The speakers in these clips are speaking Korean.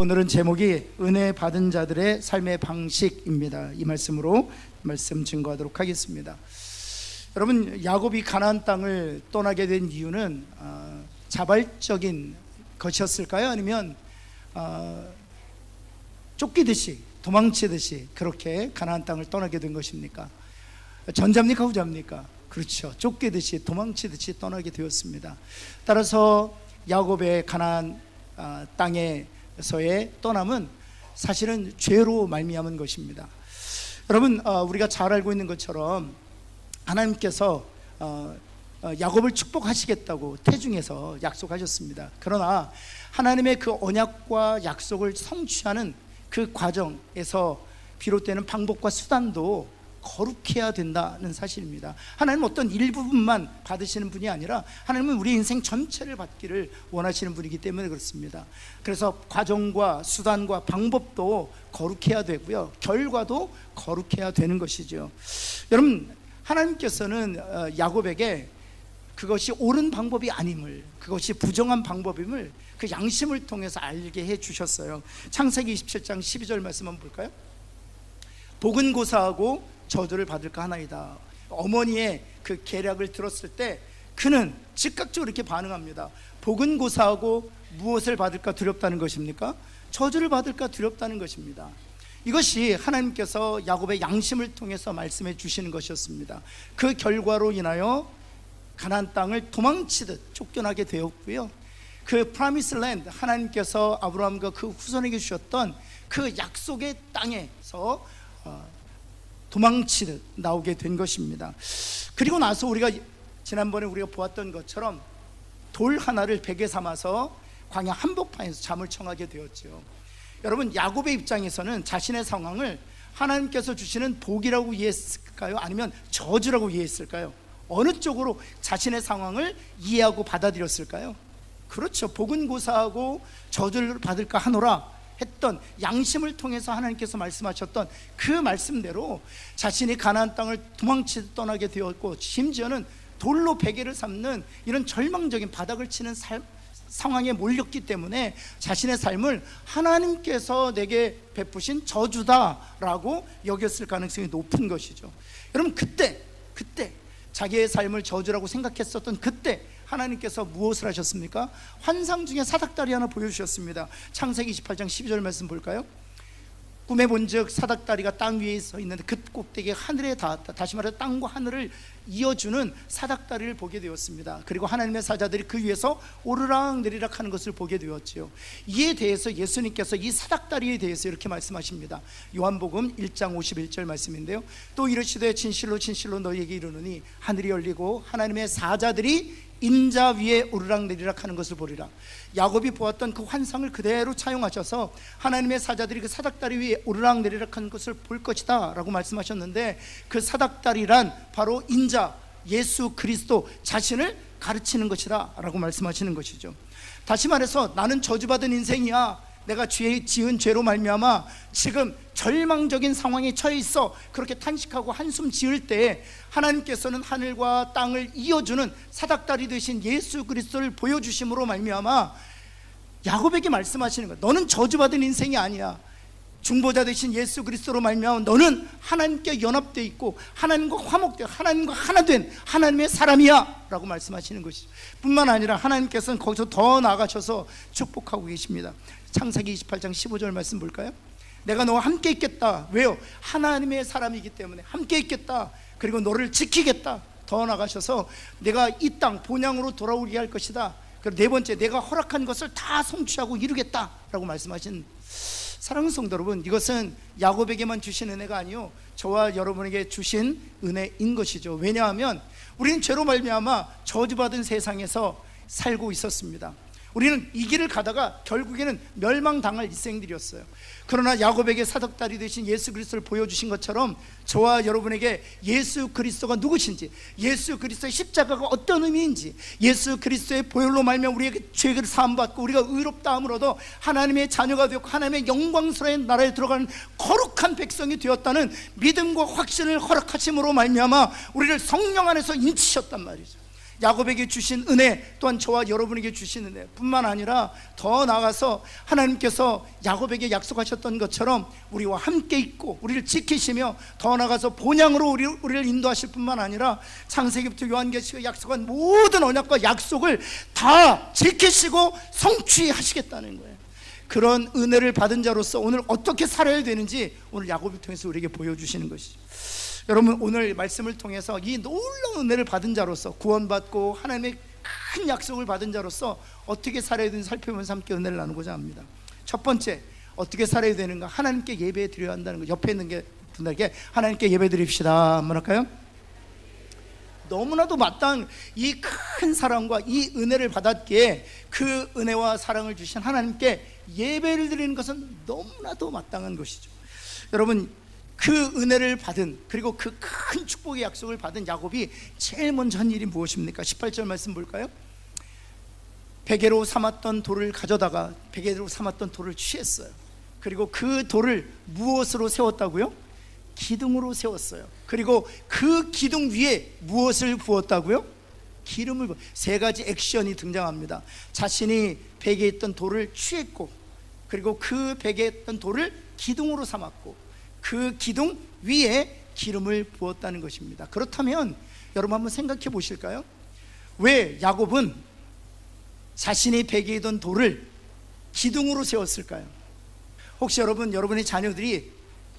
오늘은 제목이 은혜 받은 자들의 삶의 방식입니다. 이 말씀으로 말씀 증거하도록 하겠습니다. 여러분, 야곱이 가나안 땅을 떠나게 된 이유는 자발적인 것이었을까요? 아니면 쫓기듯이 도망치듯이 그렇게 가나안 땅을 떠나게 된 것입니까? 전자입니까, 후자입니까? 그렇죠. 쫓기듯이 도망치듯이 떠나게 되었습니다. 따라서 야곱의 가나안 땅에서의 떠남은 사실은 죄로 말미암은 것입니다. 여러분, 우리가 잘 알고 있는 것처럼 하나님께서 야곱을 축복하시겠다고 태중에서 약속하셨습니다. 그러나 하나님의 그 언약과 약속을 성취하는 그 과정에서 비롯되는 방법과 수단도 거룩해야 된다는 사실입니다. 하나님은 어떤 일부분만 받으시는 분이 아니라 하나님은 우리 인생 전체를 받기를 원하시는 분이기 때문에 그렇습니다. 그래서 과정과 수단과 방법도 거룩해야 되고요, 결과도 거룩해야 되는 것이죠. 여러분, 하나님께서는 야곱에게 그것이 옳은 방법이 아님을, 그것이 부정한 방법임을 그 양심을 통해서 알게 해 주셨어요. 창세기 27장 12절 말씀 한번 볼까요? 복은 고사하고 저주를 받을까 하나이다. 어머니의 그 계략을 들었을 때 그는 즉각적으로 이렇게 반응합니다. 복은 고사하고 무엇을 받을까 두렵다는 것입니까? 저주를 받을까 두렵다는 것입니다. 이것이 하나님께서 야곱의 양심을 통해서 말씀해 주시는 것이었습니다. 그 결과로 인하여 가나안 땅을 도망치듯 쫓겨나게 되었고요, 그 프라미스 랜드, 하나님께서 아브라함과 그 후손에게 주셨던 그 약속의 땅에서 도망치듯 나오게 된 것입니다. 그리고 나서 지난번에 우리가 보았던 것처럼 돌 하나를 베개 삼아서 광야 한복판에서 잠을 청하게 되었죠. 여러분, 야곱의 입장에서는 자신의 상황을 하나님께서 주시는 복이라고 이해했을까요? 아니면 저주라고 이해했을까요? 어느 쪽으로 자신의 상황을 이해하고 받아들였을까요? 그렇죠. 복은 고사하고 저주를 받을까 하노라 했던 양심을 통해서 하나님께서 말씀하셨던 그 말씀대로 자신이 가나안 땅을 도망치듯 떠나게 되었고, 심지어는 돌로 베개를 삼는 이런 절망적인 바닥을 치는 상황에 몰렸기 때문에 자신의 삶을 하나님께서 내게 베푸신 저주다라고 여겼을 가능성이 높은 것이죠. 여러분, 그때 자기의 삶을 저주라고 생각했었던 그때 하나님께서 무엇을 하셨습니까? 환상 중에 사닥다리 하나 보여주셨습니다. 창세기 28장 12절 말씀 볼까요? 꿈에 본즉 사닥다리가 땅 위에 서 있는데 그 꼭대기가 하늘에 닿았다. 다시 말해서 땅과 하늘을 이어주는 사닥다리를 보게 되었습니다. 그리고 하나님의 사자들이 그 위에서 오르락 내리락 하는 것을 보게 되었지요. 이에 대해서 예수님께서 이 사닥다리에 대해서 이렇게 말씀하십니다. 요한복음 1장 51절 말씀인데요, 또 이르시되 진실로 진실로 너희에게 이르노니 하늘이 열리고 하나님의 사자들이 인자 위에 오르락 내리락 하는 것을 보리라. 야곱이 보았던 그 환상을 그대로 차용하셔서 하나님의 사자들이 그 사닥다리 위에 오르락 내리락 하는 것을 볼 것이다 라고 말씀하셨는데, 그 사닥다리란 바로 인자 예수 그리스도 자신을 가르치는 것이다 라고 말씀하시는 것이죠. 다시 말해서 나는 저주받은 인생이야, 내가 지은 죄로 말미암아 지금 절망적인 상황에 처해 있어, 그렇게 탄식하고 한숨 지을 때에 하나님께서는 하늘과 땅을 이어주는 사닥다리 되신 예수 그리스도를 보여주심으로 말미암아 야곱에게 말씀하시는 거예요. 너는 저주받은 인생이 아니야. 중보자 되신 예수 그리스도로 말미암아 너는 하나님께 연합되어 있고 하나님과 화목되어 하나님과 하나 된 하나님의 사람이야 라고 말씀하시는 것이죠. 뿐만 아니라 하나님께서는 거기서 더 나아가셔서 축복하고 계십니다. 창세기 28장 15절 말씀 볼까요? 내가 너와 함께 있겠다. 왜요? 하나님의 사람이기 때문에 함께 있겠다. 그리고 너를 지키겠다. 더 나가셔서 내가 이 땅 본향으로 돌아오게 할 것이다. 그리고 네 번째, 내가 허락한 것을 다 성취하고 이루겠다 라고 말씀하신, 사랑하는 성도 여러분, 이것은 야곱에게만 주신 은혜가 아니요 저와 여러분에게 주신 은혜인 것이죠. 왜냐하면 우리는 죄로 말미암아 저주받은 세상에서 살고 있었습니다. 우리는 이 길을 가다가 결국에는 멸망당할 일생들이었어요. 그러나 야곱에게 사닥다리 되신 예수 그리스도를 보여주신 것처럼 저와 여러분에게 예수 그리스도가 누구신지, 예수 그리스도의 십자가가 어떤 의미인지, 예수 그리스도의 보혈로 말미암아 우리에게 죄를 사함받고 우리가 의롭다함을 얻어 하나님의 자녀가 되었고 하나님의 영광스러운 나라에 들어가는 거룩한 백성이 되었다는 믿음과 확신을 허락하심으로 말미암아 우리를 성령 안에서 인치셨단 말이죠. 야곱에게 주신 은혜, 또한 저와 여러분에게 주신 은혜 뿐만 아니라 더 나아가서 하나님께서 야곱에게 약속하셨던 것처럼 우리와 함께 있고 우리를 지키시며 더 나아가서 본향으로 우리를 인도하실 뿐만 아니라 창세기부터 요한계시가 약속한 모든 언약과 약속을 다 지키시고 성취하시겠다는 거예요. 그런 은혜를 받은 자로서 오늘 어떻게 살아야 되는지 오늘 야곱을 통해서 우리에게 보여주시는 것이죠. 여러분, 오늘 말씀을 통해서 이 놀라운 은혜를 받은 자로서, 구원받고 하나님의 큰 약속을 받은 자로서 어떻게 살아야 되는지 살펴보면서 함께 은혜를 나누고자 합니다. 첫 번째, 어떻게 살아야 되는가? 하나님께 예배 드려야 한다는 거. 옆에 있는 분들에게 하나님께 예배 드립시다 한번 할까요? 너무나도 마땅 이 큰 사랑과 이 은혜를 받았기에 그 은혜와 사랑을 주신 하나님께 예배를 드리는 것은 너무나도 마땅한 것이죠. 여러분, 그 은혜를 받은, 그리고 그 큰 축복의 약속을 받은 야곱이 제일 먼저 한 일이 무엇입니까? 18절 말씀 볼까요? 베개로 삼았던 돌을 가져다가 베개로 삼았던 돌을 취했어요. 그리고 그 돌을 무엇으로 세웠다고요? 기둥으로 세웠어요. 그리고 그 기둥 위에 무엇을 부었다고요? 기름을 부어. 세 가지 액션이 등장합니다. 자신이 베개에 있던 돌을 취했고, 그리고 그 베개에 있던 돌을 기둥으로 삼았고, 그 기둥 위에 기름을 부었다는 것입니다. 그렇다면 여러분 한번 생각해 보실까요? 왜 야곱은 자신이 베개에 있던 돌을 기둥으로 세웠을까요? 혹시 여러분의 자녀들이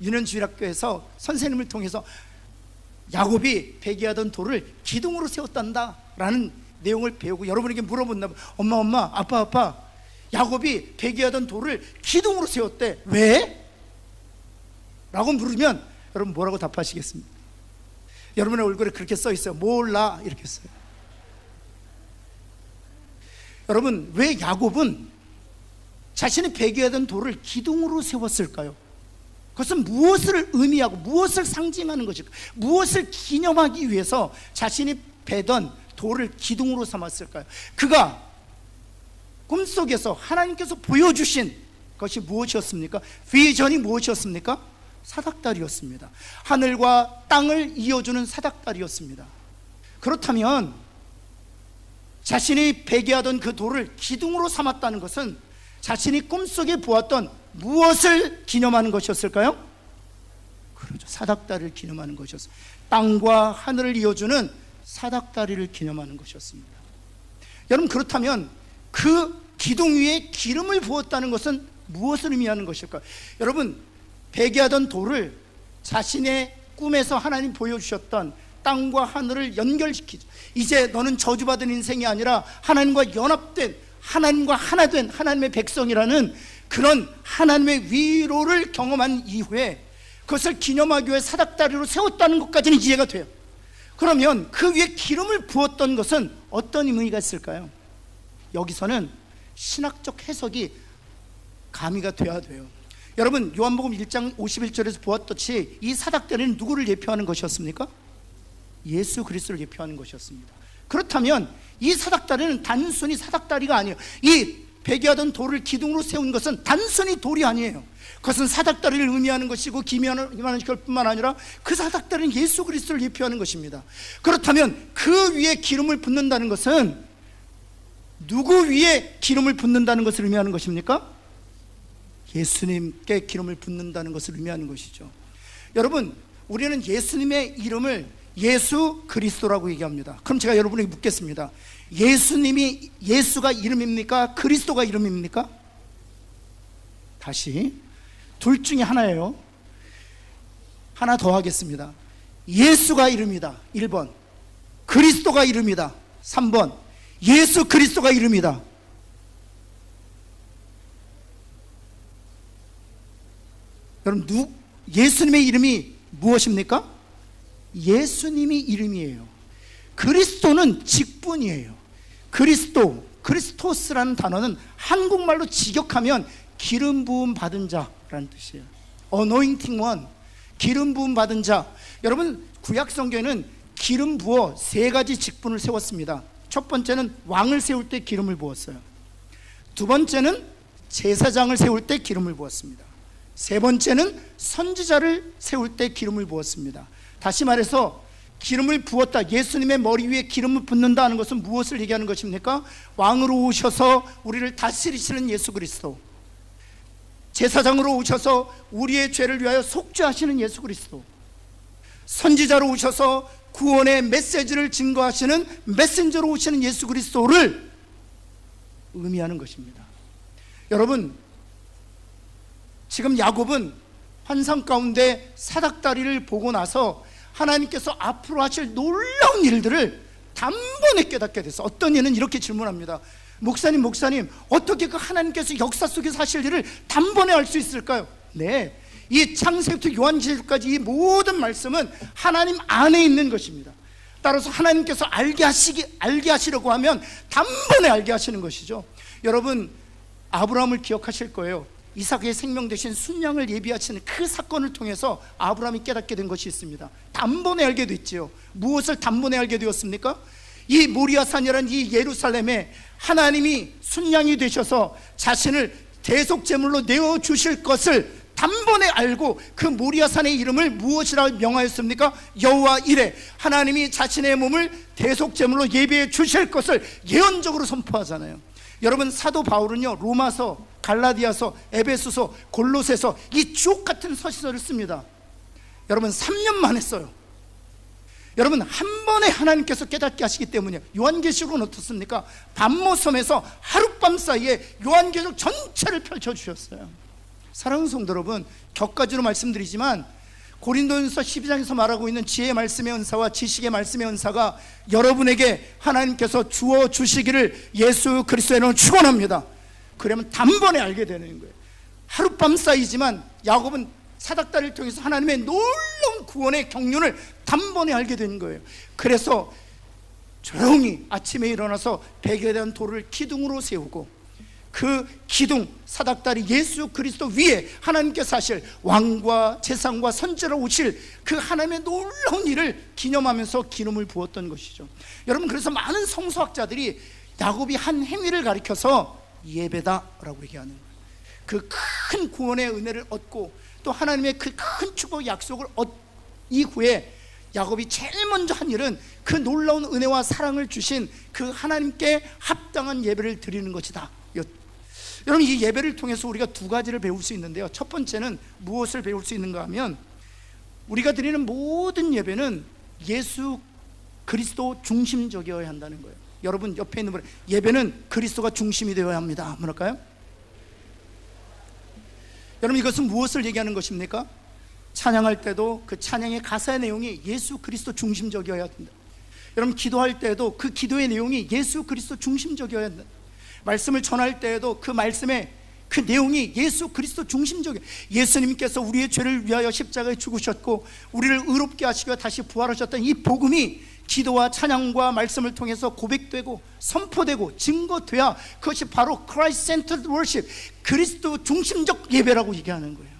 유년주일학교에서 선생님을 통해서 야곱이 베개하던 돌을 기둥으로 세웠단다 라는 내용을 배우고 여러분에게 물어본다면, 엄마, 아빠, 야곱이 베개하던 돌을 기둥으로 세웠대. 왜? 라고 물으면 여러분 뭐라고 답하시겠습니까? 여러분의 얼굴에 그렇게 써 있어요. 몰라, 이렇게 써요. 여러분, 왜 야곱은 자신이 베개하던 돌을 기둥으로 세웠을까요? 그것은 무엇을 의미하고 무엇을 상징하는 것일까? 무엇을 기념하기 위해서 자신이 베던 돌을 기둥으로 삼았을까요? 그가 꿈속에서 하나님께서 보여주신 것이 무엇이었습니까? 비전이 무엇이었습니까? 사닥다리였습니다. 하늘과 땅을 이어주는 사닥다리였습니다. 그렇다면 자신이 베개하던 그 돌을 기둥으로 삼았다는 것은 자신이 꿈속에 보았던 무엇을 기념하는 것이었을까요? 그렇죠. 사닥다리를 기념하는 것이었어요. 땅과 하늘을 이어주는 사닥다리를 기념하는 것이었습니다. 여러분, 그렇다면 그 기둥 위에 기름을 부었다는 것은 무엇을 의미하는 것일까요? 여러분, 베개하던 돌을 자신의 꿈에서 하나님 보여주셨던 땅과 하늘을 연결시키죠. 이제 너는 저주받은 인생이 아니라 하나님과 연합된, 하나님과 하나 된 하나님의 백성이라는 그런 하나님의 위로를 경험한 이후에 그것을 기념하기 위해 사닥다리로 세웠다는 것까지는 이해가 돼요. 그러면 그 위에 기름을 부었던 것은 어떤 의미가 있을까요? 여기서는 신학적 해석이 가미가 돼야 돼요. 여러분, 요한복음 1장 51절에서 보았듯이 이 사닥다리는 누구를 예표하는 것이었습니까? 예수 그리스도를 예표하는 것이었습니다. 그렇다면 이 사닥다리는 단순히 사닥다리가 아니에요. 이 베개하던 돌을 기둥으로 세운 것은 단순히 돌이 아니에요. 그것은 사닥다리를 의미하는 것이고 기미하는 것뿐만 아니라 그 사닥다리는 예수 그리스도를 예표하는 것입니다. 그렇다면 그 위에 기름을 붓는다는 것은 누구 위에 기름을 붓는다는 것을 의미하는 것입니까? 예수님께 기름을 붓는다는 것을 의미하는 것이죠. 여러분, 우리는 예수님의 이름을 예수 그리스도라고 얘기합니다. 그럼 제가 여러분에게 묻겠습니다. 예수가 이름입니까? 그리스도가 이름입니까? 다시, 둘 중에 하나예요. 하나 더 하겠습니다. 예수가 이름이다, 1번. 그리스도가 이름이다, 3번. 예수 그리스도가 이름이다. 여러분, 예수님의 이름이 무엇입니까? 예수님이 이름이에요. 그리스도는 직분이에요. 크리스토스라는 단어는 한국말로 직역하면 기름 부음 받은 자라는 뜻이에요. Anointing one, 기름 부음 받은 자. 여러분, 구약 성경에는 기름 부어 세 가지 직분을 세웠습니다. 첫 번째는 왕을 세울 때 기름을 부었어요. 두 번째는 제사장을 세울 때 기름을 부었습니다. 세 번째는 선지자를 세울 때 기름을 부었습니다. 다시 말해서 기름을 부었다, 예수님의 머리 위에 기름을 붓는다 하는 것은 무엇을 얘기하는 것입니까? 왕으로 오셔서 우리를 다스리시는 예수 그리스도, 제사장으로 오셔서 우리의 죄를 위하여 속죄하시는 예수 그리스도, 선지자로 오셔서 구원의 메시지를 증거하시는 메신저로 오시는 예수 그리스도를 의미하는 것입니다. 여러분, 지금 야곱은 환상 가운데 사닥다리를 보고 나서 하나님께서 앞으로 하실 놀라운 일들을 단번에 깨닫게 됐어. 어떤 이는 이렇게 질문합니다. 목사님, 어떻게 그 하나님께서 역사 속에서 하실 일을 단번에 알 수 있을까요? 네, 이 창세부터 요한계시록까지 이 모든 말씀은 하나님 안에 있는 것입니다. 따라서 하나님께서 알게 하시려고 하면 단번에 알게 하시는 것이죠. 여러분, 아브라함을 기억하실 거예요. 이삭의 생명 대신 순양을 예비하시는 그 사건을 통해서 아브라함이 깨닫게 된 것이 있습니다. 단번에 알게 됐지요. 무엇을 단번에 알게 되었습니까? 이 모리아산이라는 이 예루살렘에 하나님이 순양이 되셔서 자신을 대속제물로 내어주실 것을 단번에 알고 그 모리아산의 이름을 무엇이라고 명하였습니까? 여호와 이레, 하나님이 자신의 몸을 대속제물로 예비해 주실 것을 예언적으로 선포하잖아요. 여러분, 사도 바울은요, 로마서, 갈라디아서, 에베소서, 골로새서 이 주옥 같은 서신서를 씁니다. 여러분, 3년 만에 써요. 여러분, 한 번에 하나님께서 깨닫게 하시기 때문이에요. 요한계시록은 어떻습니까? 밤모섬에서 하룻밤 사이에 요한계시록 전체를 펼쳐주셨어요. 사랑하는 성도 여러분, 격가지로 말씀드리지만 고린도전서 12장에서 말하고 있는 지혜의 말씀의 은사와 지식의 말씀의 은사가 여러분에게 하나님께서 주어 주시기를 예수 그리스도에는 축원합니다. 그러면 단번에 알게 되는 거예요. 하룻밤 사이지만 야곱은 사닥다리를 통해서 하나님의 놀라운 구원의 경륜을 단번에 알게 된 거예요. 그래서 조용히 아침에 일어나서 베개에 대한 돌을 기둥으로 세우고 그 기둥 사닥다리 예수 그리스도 위에 하나님께서 하실 왕과 재상과 선지자로 오실 그 하나님의 놀라운 일을 기념하면서 기름을 부었던 것이죠. 여러분, 그래서 많은 성서학자들이 야곱이 한 행위를 가리켜서 예배다라고 얘기하는 거예요. 그 큰 구원의 은혜를 얻고 또 하나님의 그 큰 축복 약속을 이후에 야곱이 제일 먼저 한 일은 그 놀라운 은혜와 사랑을 주신 그 하나님께 합당한 예배를 드리는 것이다. 여러분, 이 예배를 통해서 우리가 두 가지를 배울 수 있는데요. 첫 번째는 무엇을 배울 수 있는가 하면 우리가 드리는 모든 예배는 예수 그리스도 중심적이어야 한다는 거예요. 여러분, 옆에 있는 분, 예배는 그리스도가 중심이 되어야 합니다. 뭐랄까요? 여러분, 이것은 무엇을 얘기하는 것입니까? 찬양할 때도 그 찬양의 가사의 내용이 예수 그리스도 중심적이어야 한다. 여러분, 기도할 때도 그 기도의 내용이 예수 그리스도 중심적이어야 한다. 말씀을 전할 때에도 그 말씀의 그 내용이 예수 그리스도 중심적이에요. 예수님께서 우리의 죄를 위하여 십자가에 죽으셨고 우리를 의롭게 하시고 다시 부활하셨던 이 복음이 기도와 찬양과 말씀을 통해서 고백되고 선포되고 증거돼야 그것이 바로 Christ-centered worship, 그리스도 중심적 예배라고 얘기하는 거예요.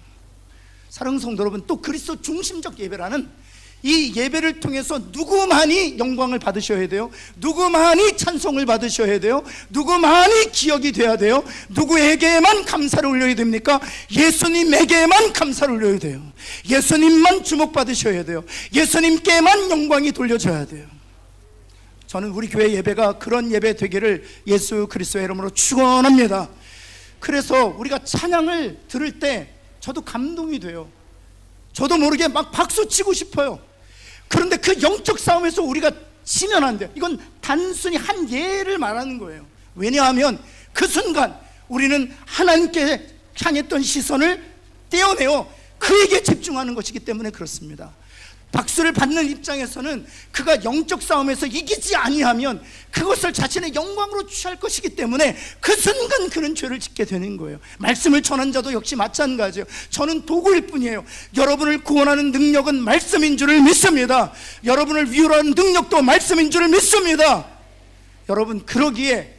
사랑하는 성도 여러분, 또 그리스도 중심적 예배라는 이 예배를 통해서 누구만이 영광을 받으셔야 돼요? 누구만이 찬송을 받으셔야 돼요? 누구만이 기억이 돼야 돼요? 누구에게만 감사를 올려야 됩니까? 예수님에게만 감사를 올려야 돼요. 예수님만 주목받으셔야 돼요. 예수님께만 영광이 돌려져야 돼요. 저는 우리 교회 예배가 그런 예배 되기를 예수 그리스도의 이름으로 축원합니다. 그래서 우리가 찬양을 들을 때 저도 감동이 돼요. 저도 모르게 막 박수 치고 싶어요. 그런데 그 영적 싸움에서 우리가 지면 안 돼요. 이건 단순히 한 예를 말하는 거예요. 왜냐하면 그 순간 우리는 하나님께 향했던 시선을 떼어내어 그에게 집중하는 것이기 때문에 그렇습니다. 박수를 받는 입장에서는 그가 영적 싸움에서 이기지 아니하면 그것을 자신의 영광으로 취할 것이기 때문에 그 순간 그는 죄를 짓게 되는 거예요. 말씀을 전한 자도 역시 마찬가지예요. 저는 도구일 뿐이에요. 여러분을 구원하는 능력은 말씀인 줄을 믿습니다. 여러분을 위로하는 능력도 말씀인 줄을 믿습니다. 여러분, 그러기에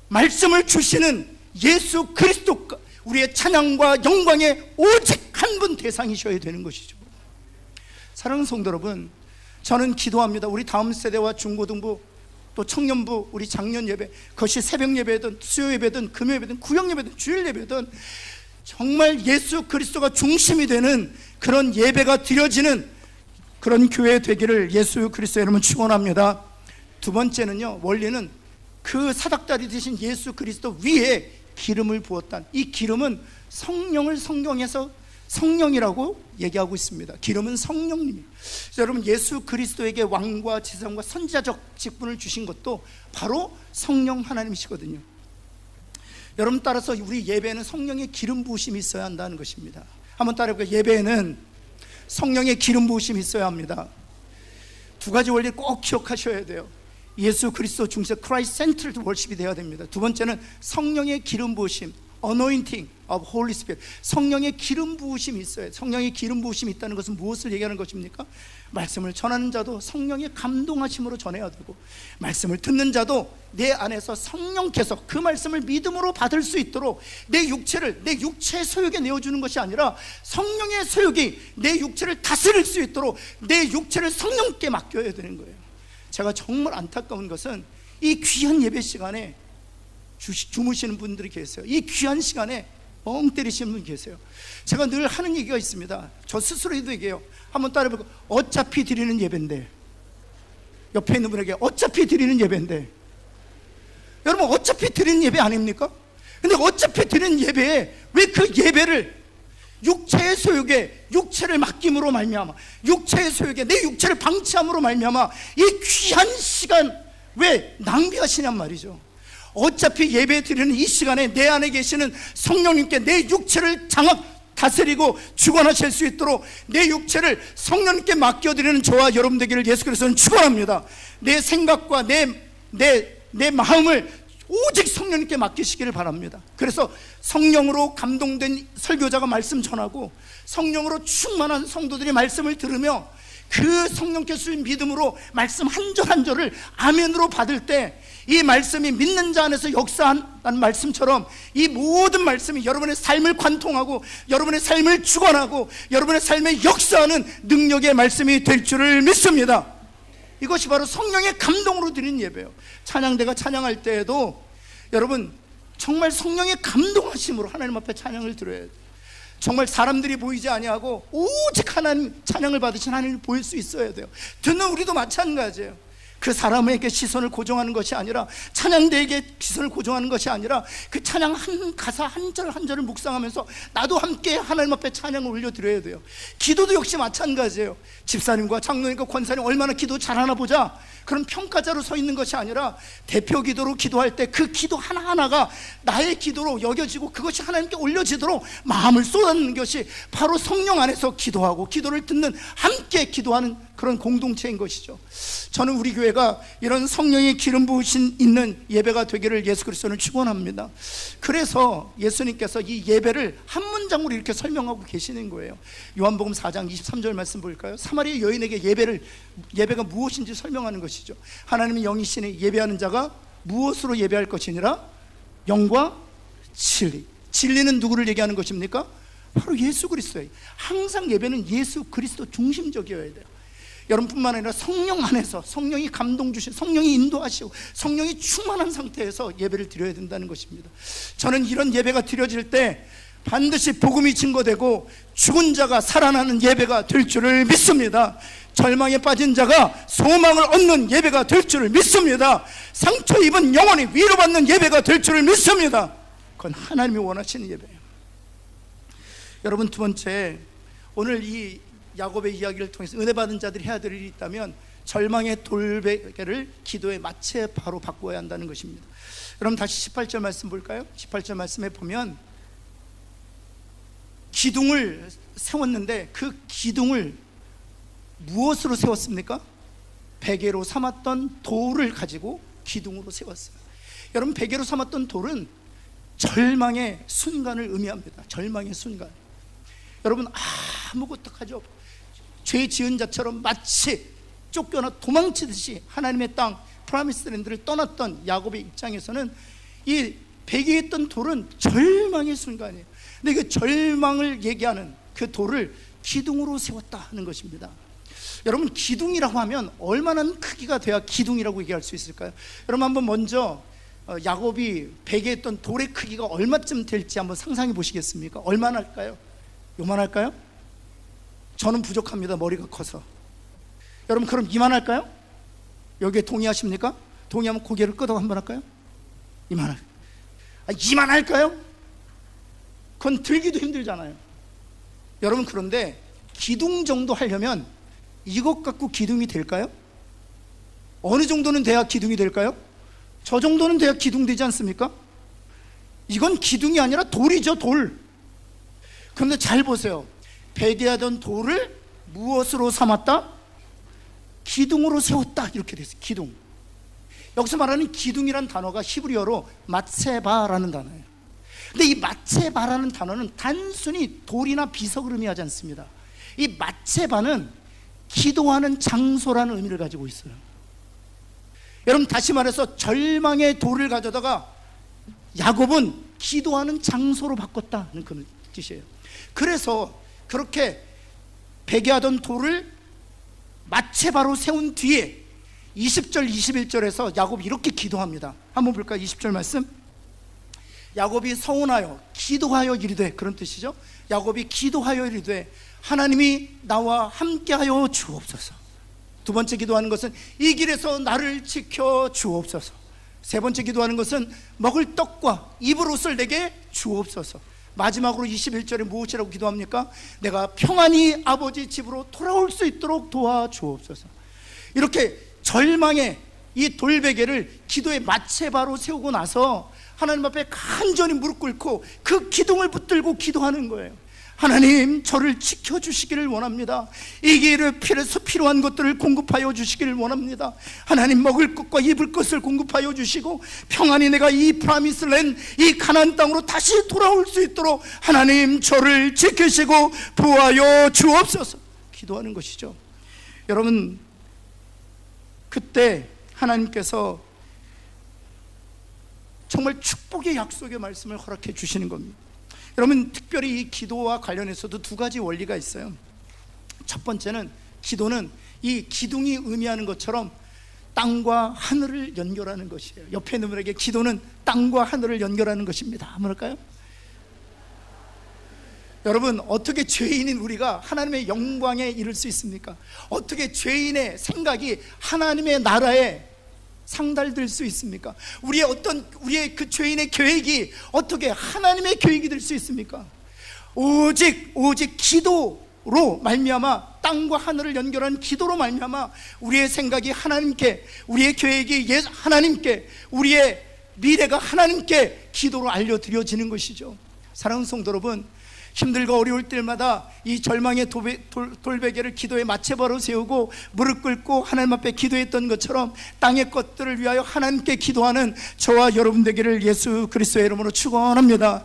말씀을 주시는 예수 그리스도, 우리의 찬양과 영광의 오직 한 분 대상이셔야 되는 것이죠. 사랑하는 성도 여러분, 저는 기도합니다. 우리 다음 세대와 중고등부 또 청년부, 우리 작년 예배, 그것이 새벽 예배든 수요 예배든 금요 예배든 구역 예배든 주일 예배든 정말 예수 그리스도가 중심이 되는 그런 예배가 드려지는 그런 교회 되기를 예수 그리스도의 이름으로 축원합니다. 두 번째는요, 원리는 그 사닥다리 되신 예수 그리스도 위에 기름을 부었다. 이 기름은 성령을 성경에서 성령이라고 얘기하고 있습니다. 기름은 성령님이에요. 여러분, 예수 그리스도에게 왕과 지성과 선지자적 직분을 주신 것도 바로 성령 하나님이시거든요. 여러분, 따라서 우리 예배에는 성령의 기름 부으심이 있어야 한다는 것입니다. 한번 따라해볼까요? 예배에는 성령의 기름 부으심이 있어야 합니다. 두 가지 원리 꼭 기억하셔야 돼요. 예수 그리스도 중심, Christ centered worship이 되어야 됩니다. 두 번째는 성령의 기름 부으심, anointing of Holy Spirit. 성령의 기름 부으심이 있어요. 성령의 기름 부으심이 있다는 것은 무엇을 얘기하는 것입니까? 말씀을 전하는 자도 성령의 감동하심으로 전해야 되고, 말씀을 듣는 자도 내 안에서 성령께서 그 말씀을 믿음으로 받을 수 있도록 내 육체를, 내 육체의 소욕에 내어주는 것이 아니라 성령의 소욕이 내 육체를 다스릴 수 있도록 내 육체를 성령께 맡겨야 되는 거예요. 제가 정말 안타까운 것은 이 귀한 예배 시간에 주무시는 분들이 계세요. 이 귀한 시간에 멍 때리시는 분 계세요. 제가 늘 하는 얘기가 있습니다. 저 스스로도 얘기해요. 한번 따라해보고, 어차피 드리는 예배인데, 옆에 있는 분에게 어차피 드리는 예배인데, 여러분, 어차피 드리는 예배 아닙니까? 근데 어차피 드리는 예배에 왜 그 예배를 육체의 소욕에, 육체를 맡김으로 말미암아, 육체의 소욕에 내 육체를 방치함으로 말미암아 이 귀한 시간 왜 낭비하시냔 말이죠. 어차피 예배 드리는 이 시간에 내 안에 계시는 성령님께 내 육체를 다스리고 주관하실 수 있도록 내 육체를 성령님께 맡겨드리는 저와 여러분 되기를 예수 그리스도는 축원합니다. 내 생각과 내 마음을 오직 성령님께 맡기시기를 바랍니다. 그래서 성령으로 감동된 설교자가 말씀 전하고 성령으로 충만한 성도들이 말씀을 들으며 그 성령께서 주신 믿음으로 말씀 한 절 한 절을 아멘으로 받을 때 이 말씀이 믿는 자 안에서 역사한다는 말씀처럼 이 모든 말씀이 여러분의 삶을 관통하고 여러분의 삶을 주관하고 여러분의 삶에 역사하는 능력의 말씀이 될 줄을 믿습니다. 이것이 바로 성령의 감동으로 드리는 예배예요. 찬양대가 찬양할 때에도 여러분 정말 성령의 감동하심으로 하나님 앞에 찬양을 드려야 돼요. 정말 사람들이 보이지 아니하고 오직 하나님 찬양을 받으신 하나님을 보일 수 있어야 돼요. 듣는 우리도 마찬가지예요. 그 사람에게 시선을 고정하는 것이 아니라, 찬양대에게 시선을 고정하는 것이 아니라 그 찬양 한 가사 한 절 한 절을 묵상하면서 나도 함께 하나님 앞에 찬양을 올려드려야 돼요. 기도도 역시 마찬가지예요. 집사님과 장로님과 권사님 얼마나 기도 잘하나 보자, 그런 평가자로 서 있는 것이 아니라 대표 기도로 기도할 때 그 기도 하나하나가 나의 기도로 여겨지고 그것이 하나님께 올려지도록 마음을 쏟아내는 것이 바로 성령 안에서 기도하고 기도를 듣는, 함께 기도하는 그런 공동체인 것이죠. 저는 우리 교회가 이런 성령의 기름 부으신 있는 예배가 되기를 예수 그리스도는 축원합니다. 그래서 예수님께서 이 예배를 한 문장으로 이렇게 설명하고 계시는 거예요. 요한복음 4장 23절 말씀 볼까요? 사마리아 여인에게 예배가 무엇인지 설명하는 것이죠. 하나님의 영이시니 예배하는 자가 무엇으로 예배할 것이니라? 영과 진리. 진리는 누구를 얘기하는 것입니까? 바로 예수 그리스도예요. 항상 예배는 예수 그리스도 중심적이어야 돼요. 여러분뿐만 아니라 성령 안에서 성령이 감동 주시고 성령이 인도하시고 성령이 충만한 상태에서 예배를 드려야 된다는 것입니다. 저는 이런 예배가 드려질 때 반드시 복음이 증거되고 죽은 자가 살아나는 예배가 될 줄을 믿습니다. 절망에 빠진 자가 소망을 얻는 예배가 될 줄을 믿습니다. 상처 입은 영혼이 위로받는 예배가 될 줄을 믿습니다. 그건 하나님이 원하시는 예배예요. 여러분, 두 번째, 오늘 이 야곱의 이야기를 통해서 은혜 받은 자들이 해야 될 일이 있다면 절망의 돌베개를 기도의 마채 바로 바꾸어야 한다는 것입니다. 여러분, 다시 18절 말씀 볼까요? 18절 말씀에 보면 기둥을 세웠는데 그 기둥을 무엇으로 세웠습니까? 베개로 삼았던 돌을 가지고 기둥으로 세웠어요. 여러분, 베개로 삼았던 돌은 절망의 순간을 의미합니다. 절망의 순간. 여러분, 아무것도 가져 죄 지은 자처럼 마치 쫓겨나 도망치듯이 하나님의 땅 프라미스랜드를 떠났던 야곱의 입장에서는 이 베개에 있던 돌은 절망의 순간이에요. 근데 그 절망을 얘기하는 그 돌을 기둥으로 세웠다 하는 것입니다. 여러분, 기둥이라고 하면 얼마나 크기가 돼야 기둥이라고 얘기할 수 있을까요? 여러분, 한번 먼저 야곱이 베개에 있던 돌의 크기가 얼마쯤 될지 한번 상상해 보시겠습니까? 얼마나 할까요? 요만할까요? 저는 부족합니다. 머리가 커서. 여러분 그럼 이만할까요? 여기에 동의하십니까? 동의하면 고개를 끄덕 한번 할까요? 이만할까요? 그건 들기도 힘들잖아요. 여러분 그런데 기둥 정도 하려면 이것 갖고 기둥이 될까요? 어느 정도는 돼야 기둥이 될까요? 저 정도는 돼야 기둥 되지 않습니까? 이건 기둥이 아니라 돌이죠, 돌. 그런데 잘 보세요. 배기하던 돌을 무엇으로 삼았다? 기둥으로 세웠다. 이렇게 됐어요. 기둥. 여기서 말하는 기둥이란 단어가 히브리어로 마체바라는 단어예요. 근데 이 마체바라는 단어는 단순히 돌이나 비석을 의미하지 않습니다. 이 마체바는 기도하는 장소라는 의미를 가지고 있어요. 여러분 다시 말해서 절망의 돌을 가져다가 야곱은 기도하는 장소로 바꿨다는 그런 뜻이에요. 그래서 그렇게 배기하던 돌을 마체바로 세운 뒤에 20절 21절에서 야곱이 이렇게 기도합니다. 한번 볼까요? 20절 말씀. 야곱이 서운하여 기도하여 이르되, 그런 뜻이죠. 야곱이 기도하여 이르되 하나님이 나와 함께하여 주옵소서. 두 번째 기도하는 것은 이 길에서 나를 지켜 주옵소서. 세 번째 기도하는 것은 먹을 떡과 입을 옷을 내게 주옵소서. 마지막으로 21절에 무엇이라고 기도합니까? 내가 평안히 아버지 집으로 돌아올 수 있도록 도와주옵소서. 이렇게 절망의 이 돌베개를 기도의 마체바로 세우고 나서 하나님 앞에 간절히 무릎 꿇고 그 기둥을 붙들고 기도하는 거예요. 하나님, 저를 지켜주시기를 원합니다. 이 길에 필요한 것들을 공급하여 주시기를 원합니다. 하나님, 먹을 것과 입을 것을 공급하여 주시고 평안히 내가 이 프라미스랜드, 이 가나안 땅으로 다시 돌아올 수 있도록 하나님, 저를 지키시고 보호하여 주옵소서. 기도하는 것이죠. 여러분, 그때 하나님께서 정말 축복의 약속의 말씀을 허락해 주시는 겁니다. 여러분, 특별히 이 기도와 관련해서도 두 가지 원리가 있어요. 첫 번째는 기도는 이 기둥이 의미하는 것처럼 땅과 하늘을 연결하는 것이에요. 옆에 있는 분에게 기도는 땅과 하늘을 연결하는 것입니다. 한번 할까요? 여러분, 어떻게 죄인인 우리가 하나님의 영광에 이를 수 있습니까? 어떻게 죄인의 생각이 하나님의 나라에 상달될 수 있습니까? 우리의 그 죄인의 계획이 어떻게 하나님의 계획이 될 수 있습니까? 오직 기도로 말미암아, 땅과 하늘을 연결한 기도로 말미암아 우리의 생각이 하나님께, 우리의 계획이 하나님께, 우리의 미래가 하나님께 기도로 알려드려지는 것이죠. 사랑하는 성도 여러분, 힘들고 어려울 때마다 이 절망의 돌베개를 기도의 마체바로 세우고 무릎 꿇고 하나님 앞에 기도했던 것처럼 땅의 것들을 위하여 하나님께 기도하는 저와 여러분 되기를 예수 그리스도의 이름으로 축원합니다.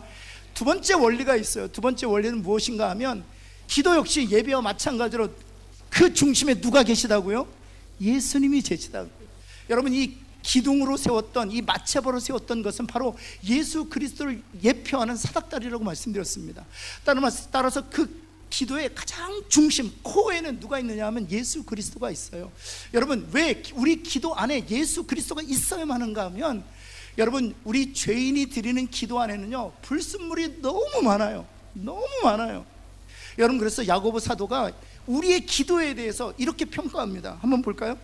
두 번째 원리가 있어요. 두 번째 원리는 무엇인가 하면, 기도 역시 예배와 마찬가지로 그 중심에 누가 계시다고요? 예수님이 계시다고요. 여러분, 이 기둥으로 세웠던, 이 마체바로 세웠던 것은 바로 예수 그리스도를 예표하는 사닥다리라고 말씀드렸습니다. 따라서 그 기도의 가장 중심, 코어에는 누가 있느냐 하면 예수 그리스도가 있어요. 여러분, 왜 우리 기도 안에 예수 그리스도가 있어야만 하는가 하면, 여러분, 우리 죄인이 드리는 기도 안에는요, 불순물이 너무 많아요. 너무 많아요. 여러분, 그래서 야고보 사도가 우리의 기도에 대해서 이렇게 평가합니다. 한번 볼까요?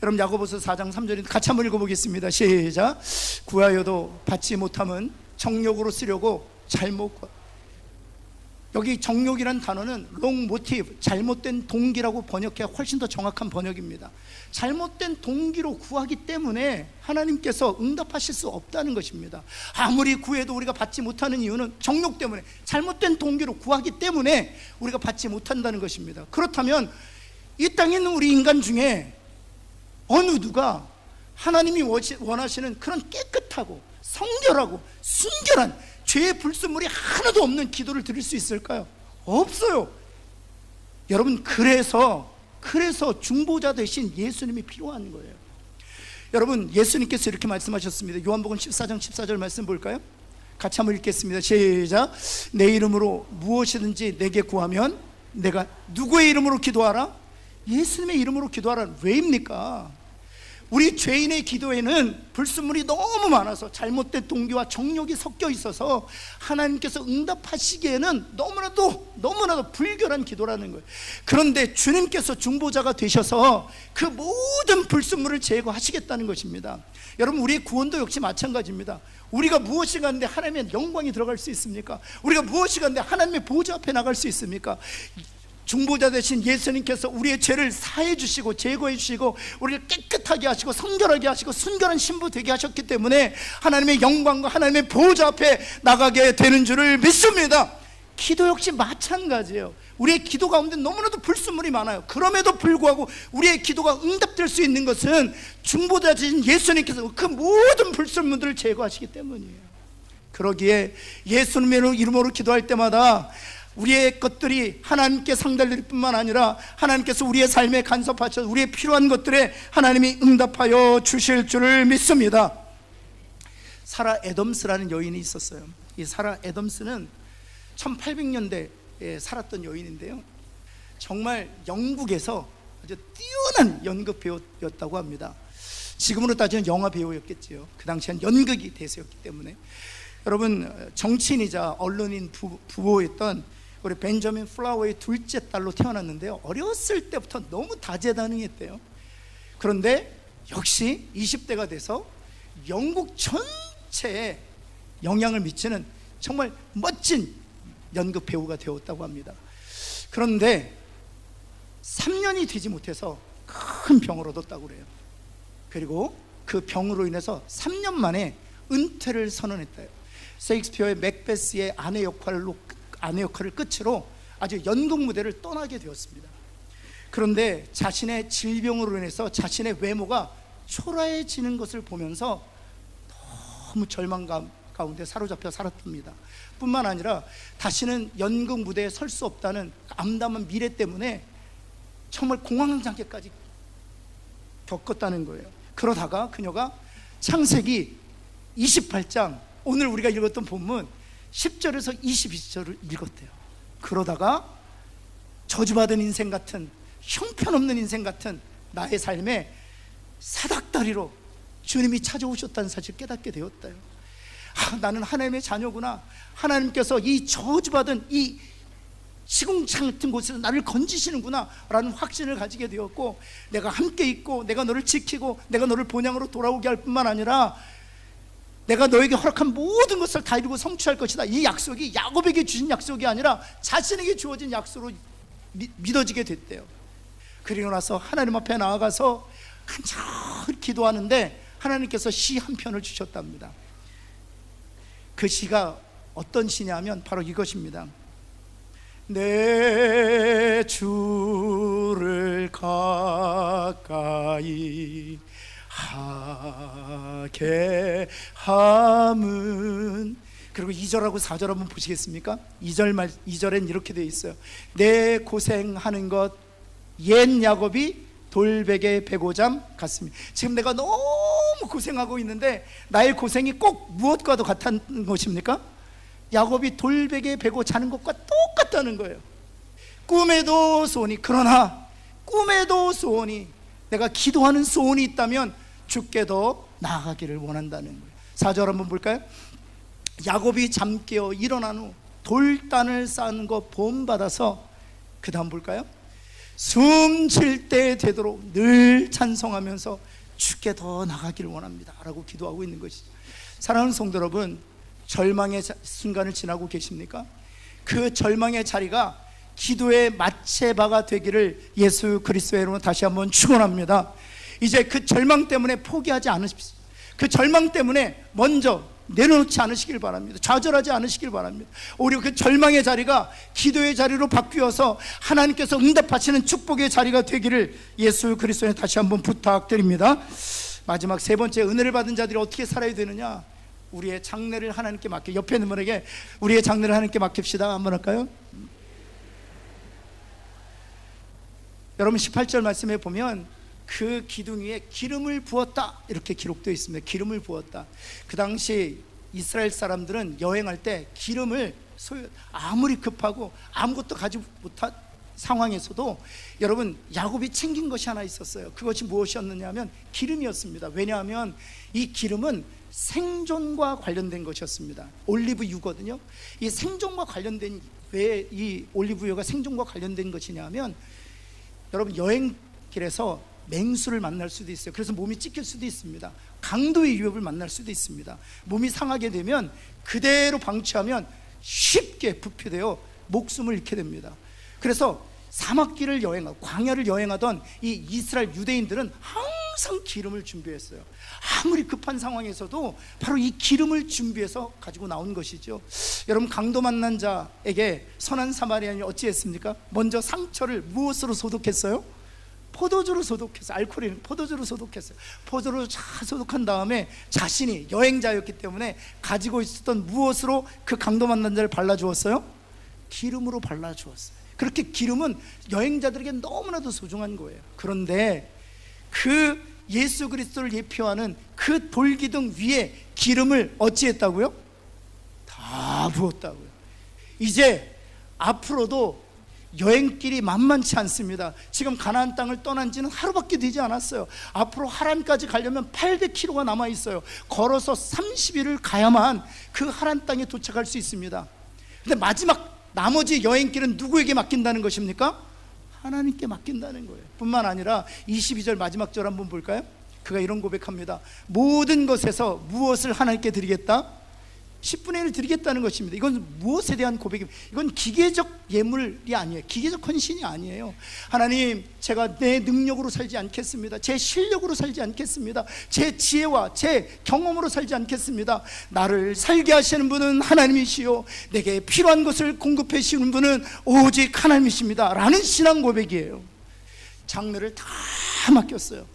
여러분, 야고보서 4장 3절인데 같이 한번 읽어보겠습니다. 시작. 구하여도 받지 못함은 정욕으로 쓰려고 잘못. 여기 정욕이란 단어는 wrong motive, 잘못된 동기라고 번역해야 훨씬 더 정확한 번역입니다. 잘못된 동기로 구하기 때문에 하나님께서 응답하실 수 없다는 것입니다. 아무리 구해도 우리가 받지 못하는 이유는 정욕 때문에, 잘못된 동기로 구하기 때문에 우리가 받지 못한다는 것입니다. 그렇다면 이 땅에 있는 우리 인간 중에 어느 누가 하나님이 원하시는 그런 깨끗하고 성결하고 순결한 죄의 불순물이 하나도 없는 기도를 드릴 수 있을까요? 없어요. 여러분, 그래서 중보자 대신 예수님이 필요한 거예요. 여러분, 예수님께서 이렇게 말씀하셨습니다. 요한복음 14장 14절 말씀 볼까요? 같이 한번 읽겠습니다. 시작. 내 이름으로 무엇이든지 내게 구하면 내가, 누구의 이름으로 기도하라? 예수님의 이름으로 기도하라. 왜입니까? 우리 죄인의 기도에는 불순물이 너무 많아서, 잘못된 동기와 정욕이 섞여 있어서 하나님께서 응답하시기에는 너무나도 너무나도 불결한 기도라는 거예요. 그런데 주님께서 중보자가 되셔서 그 모든 불순물을 제거하시겠다는 것입니다. 여러분, 우리의 구원도 역시 마찬가지입니다. 우리가 무엇이 가는데 하나님의 영광이 들어갈 수 있습니까? 우리가 무엇이 가는데 하나님의 보좌 앞에 나갈 수 있습니까? 중보자 되신 예수님께서 우리의 죄를 사해 주시고 제거해 주시고 우리를 깨끗하게 하시고 성결하게 하시고 순결한 신부 되게 하셨기 때문에 하나님의 영광과 하나님의 보좌 앞에 나가게 되는 줄을 믿습니다. 기도 역시 마찬가지예요. 우리의 기도 가운데 너무나도 불순물이 많아요. 그럼에도 불구하고 우리의 기도가 응답될 수 있는 것은 중보자 되신 예수님께서 그 모든 불순물들을 제거하시기 때문이에요. 그러기에 예수님의 이름으로 기도할 때마다 우리의 것들이 하나님께 상달될 뿐만 아니라 하나님께서 우리의 삶에 간섭하셔서 우리의 필요한 것들에 하나님이 응답하여 주실 줄을 믿습니다. 사라 애덤스라는 여인이 있었어요. 이 사라 애덤스는 1800년대에 살았던 여인인데요, 정말 영국에서 아주 뛰어난 연극 배우였다고 합니다. 지금으로 따지면 영화 배우였겠지요. 그 당시엔 연극이 대세였기 때문에. 여러분, 정치인이자 언론인 부부였던 우리 벤저민 플라워의 둘째 딸로 태어났는데요, 어렸을 때부터 너무 다재다능했대요. 그런데 역시 20대가 돼서 영국 전체에 영향을 미치는 정말 멋진 연극 배우가 되었다고 합니다. 그런데 3년이 되지 못해서 큰 병을 얻었다고 그래요. 그리고 그 병으로 인해서 3년 만에 은퇴를 선언했대요. 셰익스피어의 맥베스의 아내 역할을 끝으로 아주 연극 무대를 떠나게 되었습니다. 그런데 자신의 질병으로 인해서 자신의 외모가 초라해지는 것을 보면서 너무 절망감 가운데 사로잡혀 살았답니다. 뿐만 아니라 다시는 연극 무대에 설 수 없다는 암담한 미래 때문에 정말 공황장애까지 겪었다는 거예요. 그러다가 그녀가 창세기 28장, 오늘 우리가 읽었던 본문 10절에서 22절을 읽었대요. 그러다가 저주받은 인생 같은, 형편없는 인생 같은 나의 삶에 사닥다리로 주님이 찾아오셨다는 사실을 깨닫게 되었대요. 나는 하나님의 자녀구나. 하나님께서 이 저주받은 이 시궁창 같은 곳에서 나를 건지시는구나 라는 확신을 가지게 되었고, 내가 함께 있고 내가 너를 지키고 내가 너를 본향으로 돌아오게 할 뿐만 아니라 내가 너에게 허락한 모든 것을 다 이루고 성취할 것이다. 이 약속이 야곱에게 주신 약속이 아니라 자신에게 주어진 약속으로 믿어지게 됐대요. 그리고 나서 하나님 앞에 나아가서 간절히 기도하는데 하나님께서 시 한 편을 주셨답니다. 그 시가 어떤 시냐면 바로 이것입니다. 내 주를 가까이 하게 함은, 그리고 2절하고 4절 한번 보시겠습니까? 2절엔 이렇게 되어 있어요. 내 고생하는 것 옛 야곱이 돌베개 베고잠 같습니다. 지금 내가 너무 고생하고 있는데 나의 고생이 꼭 무엇과도 같은 것입니까? 야곱이 돌베개 베고 자는 것과 똑같다는 거예요. 꿈에도 소원이, 그러나 꿈에도 소원이, 내가 기도하는 소원이 있다면 주께도 나아가기를 원한다는 거예요. 4절 한번 볼까요? 야곱이 잠깨어 일어난 후 돌단을 쌓은 거 본받아서, 그 다음 볼까요? 숨 쉴 때 되도록 늘 찬송하면서 주께 더 나가기를 원합니다 라고 기도하고 있는 것이죠. 사랑하는 성도 여러분, 절망의 순간을 지나고 계십니까? 그 절망의 자리가 기도의 마체바가 되기를 예수 그리스도의 이름으로 다시 한번 축원합니다. 이제 그 절망 때문에 포기하지 않으십시오. 그 절망 때문에 먼저 내려놓지 않으시길 바랍니다. 좌절하지 않으시길 바랍니다. 오히려 그 절망의 자리가 기도의 자리로 바뀌어서 하나님께서 응답하시는 축복의 자리가 되기를 예수 그리스도에 다시 한번 부탁드립니다. 마지막 세 번째, 은혜를 받은 자들이 어떻게 살아야 되느냐? 우리의 장래를 하나님께 맡겨, 옆에 있는 분에게 우리의 장래를 하나님께 맡깁시다 한번 할까요? 여러분 18절 말씀에 보면 그 기둥 위에 기름을 부었다 이렇게 기록되어 있습니다. 기름을 부었다. 그 당시 이스라엘 사람들은 여행할 때 기름을 아무리 급하고 아무것도 가지고 못한 상황에서도 여러분 야곱이 챙긴 것이 하나 있었어요. 그것이 무엇이었느냐 하면 기름이었습니다. 왜냐하면 이 기름은 생존과 관련된 것이었습니다. 올리브유거든요. 이 생존과 관련된 왜 이 올리브유가 생존과 관련된 것이냐면, 여러분 여행길에서 맹수를 만날 수도 있어요. 그래서 몸이 찢길 수도 있습니다. 강도의 위협을 만날 수도 있습니다. 몸이 상하게 되면 그대로 방치하면 쉽게 부패되어 목숨을 잃게 됩니다. 그래서 사막길을 여행하고 광야를 여행하던 이 이스라엘 유대인들은 항상 기름을 준비했어요. 아무리 급한 상황에서도 바로 이 기름을 준비해서 가지고 나온 것이죠. 여러분, 강도 만난 자에게 선한 사마리아인이 어찌했습니까? 먼저 상처를 무엇으로 소독했어요? 포도주로 소독했어요. 알코올이 포도주로 소독했어요. 포도주로 잘 소독한 다음에 자신이 여행자였기 때문에 가지고 있었던 무엇으로 그 강도 만난 자를 발라주었어요? 기름으로 발라주었어요. 그렇게 기름은 여행자들에게 너무나도 소중한 거예요. 그런데 그 예수 그리스도를 예표하는 그 돌기둥 위에 기름을 어찌했다고요? 다 부었다고요. 이제 앞으로도 여행길이 만만치 않습니다. 지금 가나안 땅을 떠난 지는 하루밖에 되지 않았어요. 앞으로 하란까지 가려면 800km가 남아 있어요. 걸어서 30일을 가야만 그 하란 땅에 도착할 수 있습니다. 근데 마지막 나머지 여행길은 누구에게 맡긴다는 것입니까? 하나님께 맡긴다는 거예요. 뿐만 아니라 22절 마지막 절 한번 볼까요? 그가 이런 고백합니다. 모든 것에서 무엇을 하나님께 드리겠다? 10분의 1을 드리겠다는 것입니다. 이건 무엇에 대한 고백입니다. 이건 기계적 예물이 아니에요. 기계적 헌신이 아니에요. 하나님, 제가 내 능력으로 살지 않겠습니다. 제 실력으로 살지 않겠습니다. 제 지혜와 제 경험으로 살지 않겠습니다. 나를 살게 하시는 분은 하나님이시요, 내게 필요한 것을 공급해 주시는 분은 오직 하나님이십니다 라는 신앙 고백이에요. 장래를 다 맡겼어요.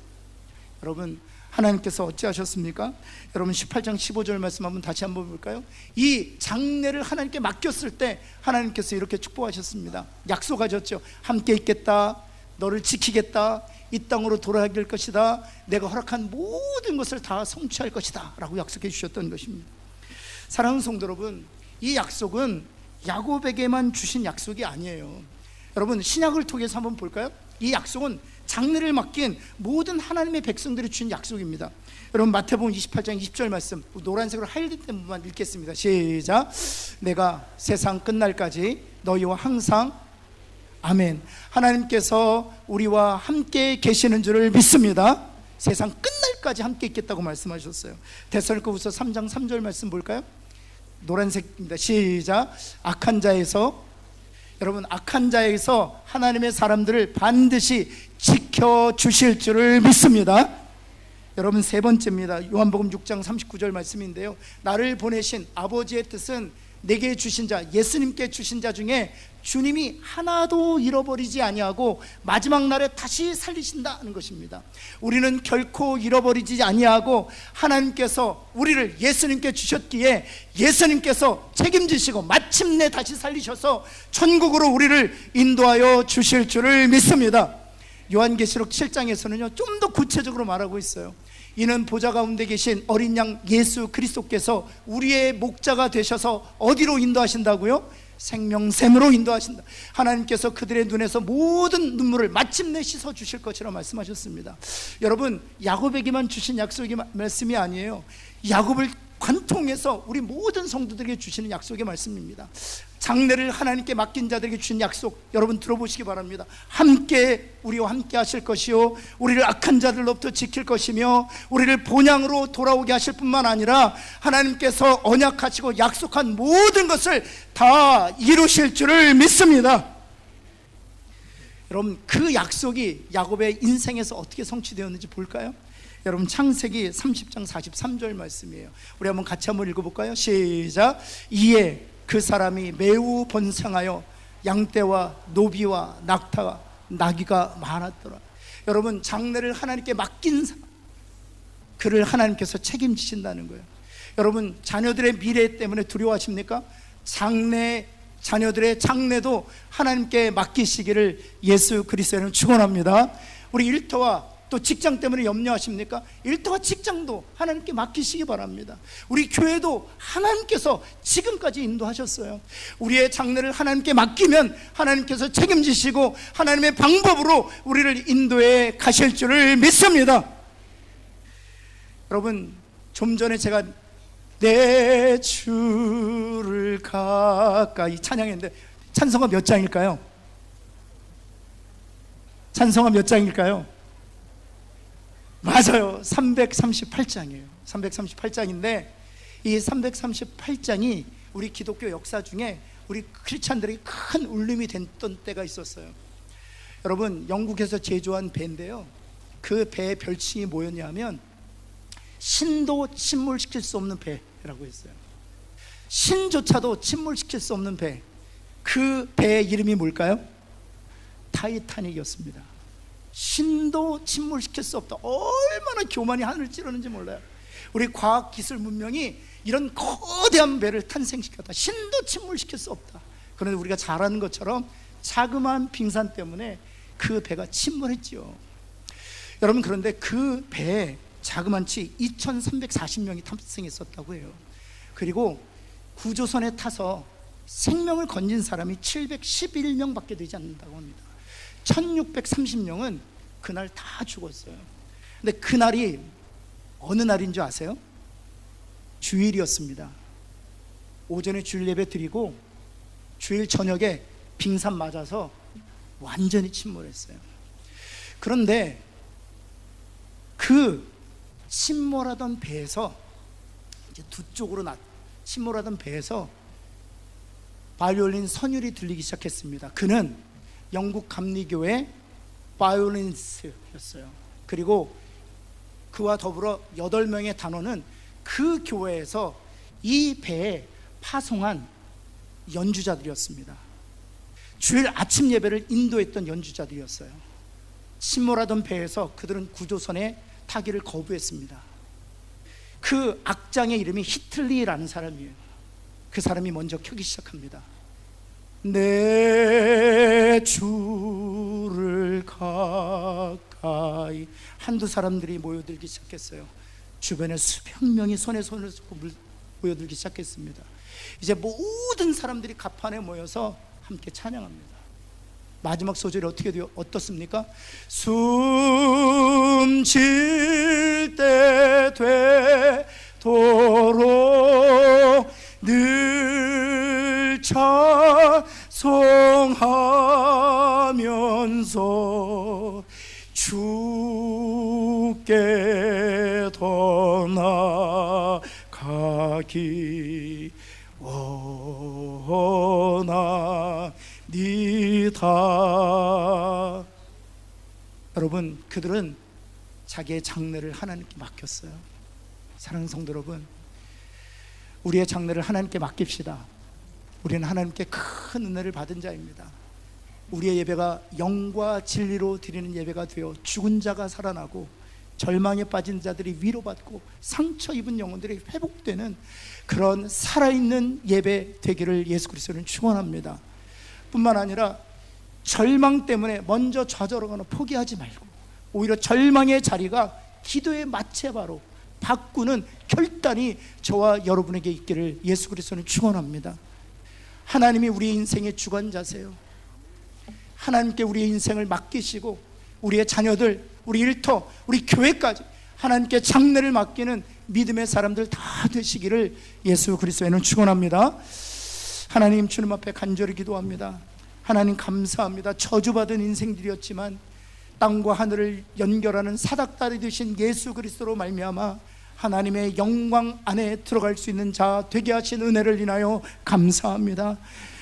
여러분, 하나님께서 어찌하셨습니까? 여러분 18장 15절 말씀 한번 다시 한번 볼까요? 이 장래를 하나님께 맡겼을 때 하나님께서 이렇게 축복하셨습니다. 약속하셨죠. 함께 있겠다, 너를 지키겠다, 이 땅으로 돌아갈 것이다, 내가 허락한 모든 것을 다 성취할 것이다 라고 약속해 주셨던 것입니다. 사랑하는 성도 여러분, 이 약속은 야곱에게만 주신 약속이 아니에요. 여러분, 신약을 통해서 한번 볼까요? 이 약속은 장래를 맡긴 모든 하나님의 백성들이 주신 약속입니다. 여러분, 마태복음 28장 20절 말씀, 노란색으로 하이라이트 된 부분만 읽겠습니다. 시작. 내가 세상 끝날까지 너희와 항상, 아멘. 하나님께서 우리와 함께 계시는 줄을 믿습니다. 세상 끝날까지 함께 있겠다고 말씀하셨어요. 데살로니가후서 3장 3절 말씀 볼까요? 노란색입니다. 시작. 악한 자에서, 여러분, 악한 자에서 하나님의 사람들을 반드시 지켜주실 줄을 믿습니다. 여러분, 세 번째입니다. 요한복음 6장 39절 말씀인데요, 나를 보내신 아버지의 뜻은 내게 주신 자, 예수님께 주신 자 중에 주님이 하나도 잃어버리지 아니하고 마지막 날에 다시 살리신다는 것입니다. 우리는 결코 잃어버리지 아니하고 하나님께서 우리를 예수님께 주셨기에 예수님께서 책임지시고 마침내 다시 살리셔서 천국으로 우리를 인도하여 주실 줄을 믿습니다. 요한계시록 7장에서는요 좀 더 구체적으로 말하고 있어요. 이는 보좌 가운데 계신 어린 양 예수 그리스도께서 우리의 목자가 되셔서 어디로 인도하신다고요? 생명샘으로 인도하신다. 하나님께서 그들의 눈에서 모든 눈물을 마침내 씻어 주실 것이라 말씀하셨습니다. 여러분, 야곱에게만 주신 약속의 말씀이 아니에요. 야곱을 관통해서 우리 모든 성도들에게 주시는 약속의 말씀입니다. 장래를 하나님께 맡긴 자들에게 주신 약속, 여러분 들어보시기 바랍니다. 함께, 우리와 함께 하실 것이요, 우리를 악한 자들로부터 지킬 것이며 우리를 본향으로 돌아오게 하실 뿐만 아니라 하나님께서 언약하시고 약속한 모든 것을 다 이루실 줄을 믿습니다. 여러분, 그 약속이 야곱의 인생에서 어떻게 성취되었는지 볼까요? 여러분, 창세기 30장 43절 말씀이에요. 우리 한번 같이 한번 읽어볼까요? 시작. 이에 그 사람이 매우 번성하여 양떼와 노비와 낙타와 나귀가 많았더라. 여러분, 장래를 하나님께 맡긴 사람, 그를 하나님께서 책임지신다는 거예요. 여러분, 자녀들의 미래 때문에 두려워하십니까? 자녀들의 장래도 하나님께 맡기시기를 예수 그리스도는 축원합니다. 우리 일터와 또 직장 때문에 염려하십니까? 일터와 직장도 하나님께 맡기시기 바랍니다. 우리 교회도 하나님께서 지금까지 인도하셨어요. 우리의 장래를 하나님께 맡기면 하나님께서 책임지시고 하나님의 방법으로 우리를 인도해 가실 줄을 믿습니다. 여러분, 좀 전에 제가 내 주를 가까이 찬양했는데 찬송가 몇 장일까요? 찬송가 몇 장일까요? 맞아요. 338장이에요. 338장인데 이 338장이 우리 기독교 역사 중에 우리 크리스찬들에게 큰 울림이 됐던 때가 있었어요. 여러분, 영국에서 제조한 배인데요, 그 배의 별칭이 뭐였냐면 신도 침몰시킬 수 없는 배라고 했어요. 신조차도 침몰시킬 수 없는 배, 그 배의 이름이 뭘까요? 타이타닉이었습니다. 신도 침몰시킬 수 없다. 얼마나 교만이 하늘을 찌르는지 몰라요. 우리 과학기술 문명이 이런 거대한 배를 탄생시켰다. 신도 침몰시킬 수 없다. 그런데 우리가 잘 아는 것처럼 자그마한 빙산 때문에 그 배가 침몰했지요. 여러분, 그런데 그 배에 자그만치 2340명이 탑승했었다고 해요. 그리고 구조선에 타서 생명을 건진 사람이 711명밖에 되지 않는다고 합니다. 1630명은 그날 다 죽었어요. 근데 그날이 어느 날인 줄 아세요? 주일이었습니다. 오전에 주일 예배 드리고 주일 저녁에 빙산 맞아서 완전히 침몰했어요. 그런데 그 침몰하던 배에서 이제 두 쪽으로 침몰하던 배에서 바이올린 선율이 들리기 시작했습니다. 그는 영국 감리교회 바이올리니스트였어요. 그리고 그와 더불어 8명의 단원은 그 교회에서 이 배에 파송한 연주자들이었습니다. 주일 아침 예배를 인도했던 연주자들이었어요. 침몰하던 배에서 그들은 구조선에 타기를 거부했습니다. 그 악장의 이름이 히틀리라는 사람이에요. 그 사람이 먼저 켜기 시작합니다. 내 주를 가까이. 한두 사람들이 모여들기 시작했어요. 주변에 수백 명이 손에 손을 얹고 모여들기 시작했습니다. 이제 모든 사람들이 갑판에 모여서 함께 찬양합니다. 마지막 소절이 어떻습니까? 숨 쉴 때 되도록 늘 찬송하면서 주께 더 나아가기 원합니다. 여러분, 그들은 자기의 장래를 하나님께 맡겼어요. 사랑하는 성도 여러분, 우리의 장래를 하나님께 맡깁시다. 우리는 하나님께 큰 은혜를 받은 자입니다. 우리의 예배가 영과 진리로 드리는 예배가 되어 죽은 자가 살아나고 절망에 빠진 자들이 위로받고 상처 입은 영혼들이 회복되는 그런 살아있는 예배 되기를 예수 그리스도는 축원합니다. 뿐만 아니라 절망 때문에 먼저 좌절하거나 포기하지 말고 오히려 절망의 자리가 기도의 마체바로 바꾸는 결단이 저와 여러분에게 있기를 예수 그리스도는 축원합니다. 하나님이 우리의 인생의 주관자세요. 하나님께 우리의 인생을 맡기시고 우리의 자녀들, 우리 일터, 우리 교회까지 하나님께 장래를 맡기는 믿음의 사람들 다 되시기를 예수 그리스도에는 축원합니다. 하나님, 주님 앞에 간절히 기도합니다. 하나님, 감사합니다. 저주받은 인생들이었지만 땅과 하늘을 연결하는 사닥다리 되신 예수 그리스도로 말미암아 하나님의 영광 안에 들어갈 수 있는 자 되게 하신 은혜를 인하여 감사합니다.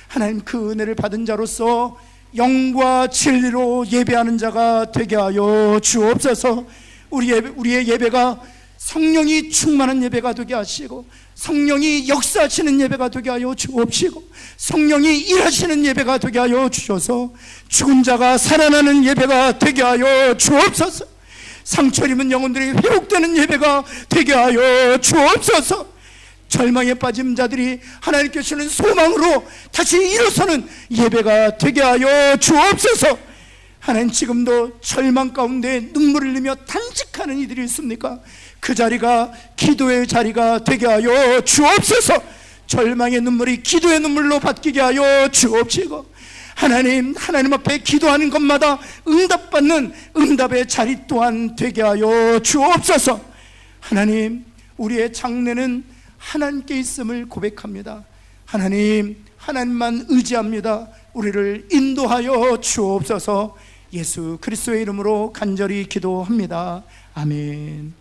하나님, 그 은혜를 받은 자로서 영과 진리로 예배하는 자가 되게 하여 주옵소서. 우리의 예배가 성령이 충만한 예배가 되게 하시고 성령이 역사하시는 예배가 되게 하여 주옵시고 성령이 일하시는 예배가 되게 하여 주셔서 죽은 자가 살아나는 예배가 되게 하여 주옵소서. 상처 입은 영혼들이 회복되는 예배가 되게 하여 주옵소서. 절망에 빠진 자들이 하나님께 주시는 소망으로 다시 일어서는 예배가 되게 하여 주옵소서. 하나님, 지금도 절망 가운데 눈물을 흘리며 단식하는 이들이 있습니까? 그 자리가 기도의 자리가 되게 하여 주옵소서. 절망의 눈물이 기도의 눈물로 바뀌게 하여 주옵시고 하나님 앞에 기도하는 것마다 응답받는 응답의 자리 또한 되게 하여 주옵소서. 하나님, 우리의 장래는 하나님께 있음을 고백합니다. 하나님, 하나님만 의지합니다. 우리를 인도하여 주옵소서. 예수 그리스도의 이름으로 간절히 기도합니다. 아멘.